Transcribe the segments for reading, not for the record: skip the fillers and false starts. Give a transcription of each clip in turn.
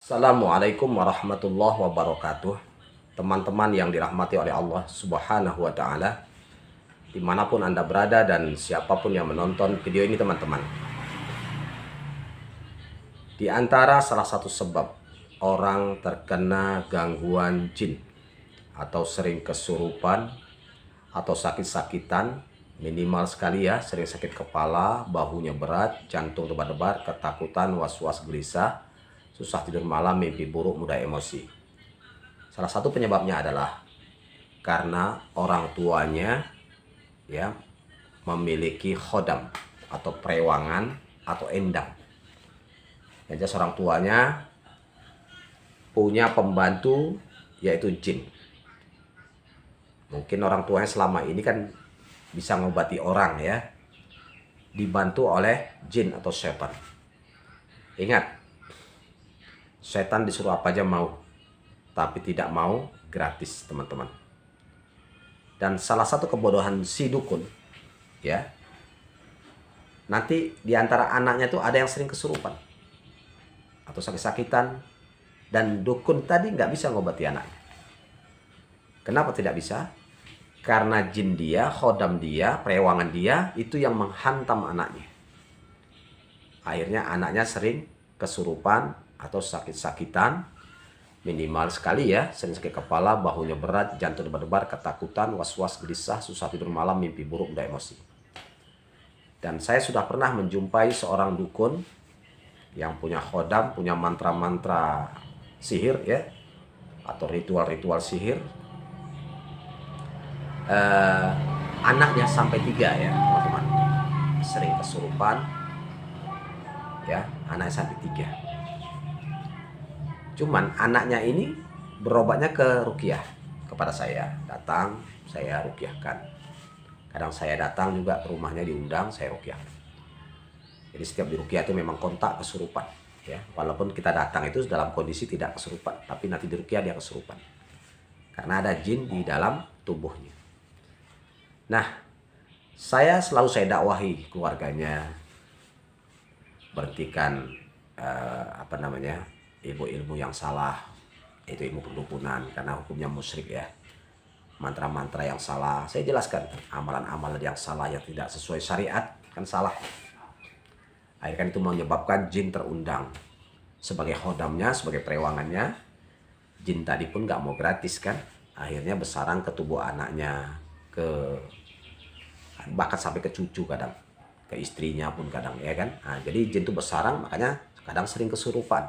Assalamualaikum warahmatullahi wabarakatuh. Teman-teman yang dirahmati oleh Allah Subhanahu wa Ta'ala, dimanapun Anda berada dan siapapun yang menonton video ini, teman-teman, di antara salah satu sebab orang terkena gangguan jin atau sering kesurupan atau sakit-sakitan, minimal sekali ya, sering sakit kepala, bahunya berat, jantung debar-debar, ketakutan, was-was, gelisah, susah tidur malam, mimpi buruk, mudah emosi. Salah satu penyebabnya adalah karena orang tuanya ya memiliki khodam atau perewangan atau endang. Jadi seorang tuanya punya pembantu yaitu jin. Mungkin orang tuanya selama ini kan bisa mengobati orang ya, dibantu oleh jin atau setan. Ingat, setan disuruh apa aja mau, tapi tidak mau gratis, teman-teman. Dan salah satu kebodohan si dukun ya, nanti diantara anaknya tuh ada yang sering kesurupan atau sakit-sakitan, dan dukun tadi nggak bisa ngobati anaknya. Kenapa tidak bisa? Karena jin dia, khodam dia, perewangan dia itu yang menghantam anaknya. Akhirnya anaknya sering kesurupan atau sakit-sakitan, minimal sekali ya, sering sakit kepala, bahunya berat, jantung debar-debar, ketakutan, was-was, gelisah, susah tidur malam, mimpi buruk, mudah emosi. Dan saya sudah pernah menjumpai seorang dukun yang punya khodam, punya mantra-mantra sihir ya, atau ritual-ritual sihir. Anaknya sampai 3 ya, teman-teman, sering kesurupan ya, anaknya sampai 3. Cuman anaknya ini berobatnya ke ruqyah kepada saya. Datang, saya ruqyahkan. Kadang saya datang juga ke rumahnya, diundang, saya ruqyah. Jadi setiap di ruqyah itu memang kontak kesurupan ya. Walaupun kita datang itu dalam kondisi tidak kesurupan, tapi nanti di ruqyah dia kesurupan. Karena ada jin di dalam tubuhnya. Nah, saya dakwahi keluarganya, berhentikan ilmu-ilmu yang salah, itu ilmu pendukunan, karena hukumnya musyrik ya. Mantra-mantra yang salah, saya jelaskan, amalan-amalan yang salah yang tidak sesuai syariat kan salah. Akhirnya itu menyebabkan jin terundang sebagai khodamnya, sebagai perewangannya. Jin tadi pun nggak mau gratis kan, akhirnya bersarang ke tubuh anaknya, bahkan sampai ke cucu, kadang ke istrinya pun kadang ya kan. Nah, jadi jin itu bersarang, makanya kadang sering kesurupan,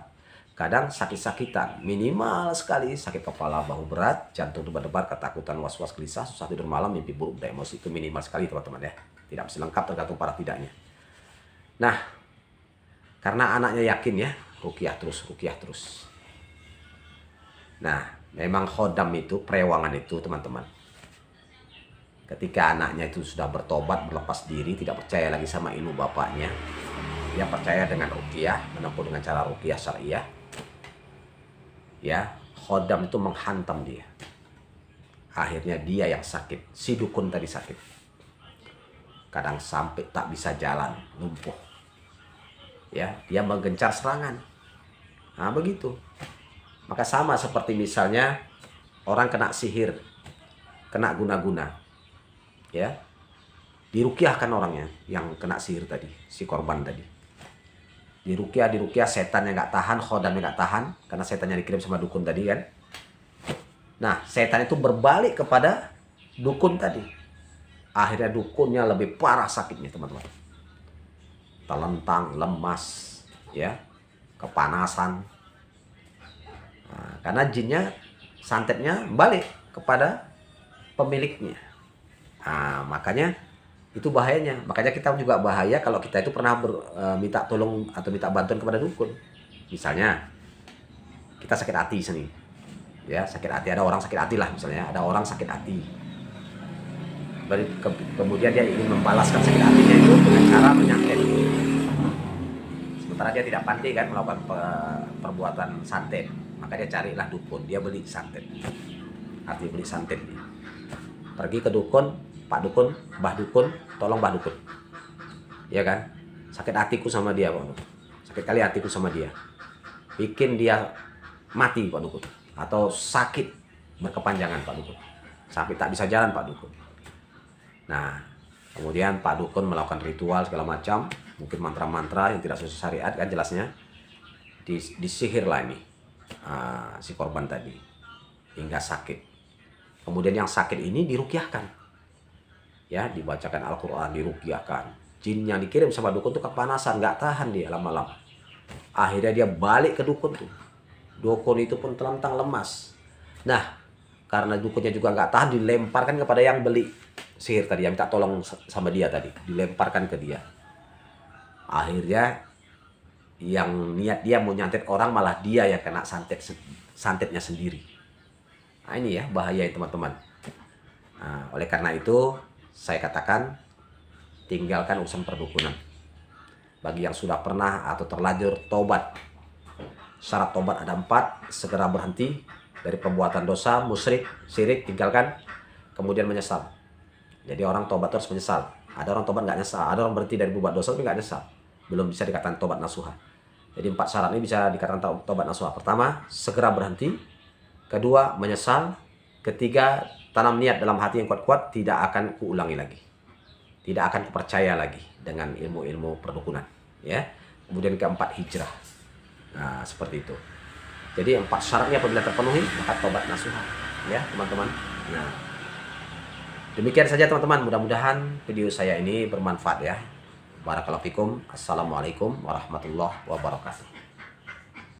kadang sakit-sakitan, minimal sekali sakit kepala, bahu berat, jantung debar-debar, ketakutan, was-was, gelisah, susah tidur malam, mimpi buruk, mudah emosi. Itu minimal sekali, teman-teman ya, tidak bisa lengkap, tergantung para tidaknya. Nah, karena anaknya yakin ya, ruqyah terus. Nah, memang khodam itu, perewangan itu, teman-teman, ketika anaknya itu sudah bertobat, berlepas diri, tidak percaya lagi sama ilmu bapaknya, dia percaya dengan ruqyah, menempuh dengan cara ruqyah syariah ya, khodam itu menghantam dia. Akhirnya dia yang sakit, si dukun tadi sakit, kadang sampai tak bisa jalan, lumpuh ya, dia menggencar serangan. Nah begitu. Maka sama seperti misalnya orang kena sihir, kena guna-guna ya, diruqyahkan orangnya yang kena sihir tadi, si korban tadi, diruqyah, setannya nggak tahan, khodamnya nggak tahan, karena setannya dikirim sama dukun tadi kan. Nah, setan itu berbalik kepada dukun tadi. Akhirnya dukunnya lebih parah sakitnya, teman-teman, telentang, lemas ya, kepanasan. Nah, karena jinnya, santetnya balik kepada pemiliknya. Nah, makanya itu bahayanya. Makanya kita juga bahaya kalau kita itu pernah minta tolong atau minta bantuan kepada dukun. Misalnya kita sakit hati sini ya, sakit hati, ada orang sakit hati lah, misalnya ada orang sakit hati, kemudian dia ingin membalaskan sakit hatinya itu dengan cara menyantet. Sementara dia tidak pandai kan melakukan perbuatan santet, maka dia carilah dukun, dia beli santet. Artinya beli santet, pergi ke dukun, Pak dukun, Mbah dukun, tolong Mbah dukun, ya kan, sakit hatiku sama dia, sakit kali hatiku sama dia, bikin dia mati Pak Dukun, atau sakit berkepanjangan Pak Dukun, sampai tak bisa jalan Pak Dukun. Nah, kemudian Pak Dukun melakukan ritual segala macam, mungkin mantra-mantra yang tidak sesuai syariat kan jelasnya, disihir lah ini si korban tadi hingga sakit. Kemudian yang sakit ini dirukyahkan, ya, dibacakan Al-Quran, dirukyahkan. Jin yang dikirim sama dukun tuh kepanasan, nggak tahan dia lama-lama. Akhirnya dia balik ke dukun tuh. Dukun itu pun terlentang lemas. Nah, karena dukunnya juga nggak tahan, dilemparkan kepada yang beli sihir tadi, yang minta tolong sama dia tadi, dilemparkan ke dia. Akhirnya yang niat dia mau nyantet orang, malah dia yang kena santetnya sendiri. Nah, ini ya bahaya teman-teman. Nah, oleh karena itu saya katakan tinggalkan urusan perdukunan. Bagi yang sudah pernah atau terlanjur tobat, syarat tobat ada 4: segera berhenti dari perbuatan dosa, musyrik, syirik, tinggalkan, kemudian menyesal. Jadi orang tobat terus menyesal. Ada orang tobat nggak nyesal, ada orang berhenti dari berbuat dosa tapi nggak nyesal, belum bisa dikatakan tobat nasuha. Jadi 4 syarat ini bisa dikatakan tobat nasuha. Pertama, segera berhenti. Kedua, menyesal. Ketiga, tanam niat dalam hati yang kuat-kuat, tidak akan kuulangi lagi, tidak akan kupercaya lagi dengan ilmu-ilmu perdukunan, ya. Kemudian keempat, hijrah. Nah, seperti itu. Jadi 4 syaratnya apabila terpenuhi, maka tobat nasuha, ya teman-teman. Nah, demikian saja teman-teman, mudah-mudahan video saya ini bermanfaat ya. Barakallahu fikum. Assalamualaikum warahmatullahi wabarakatuh.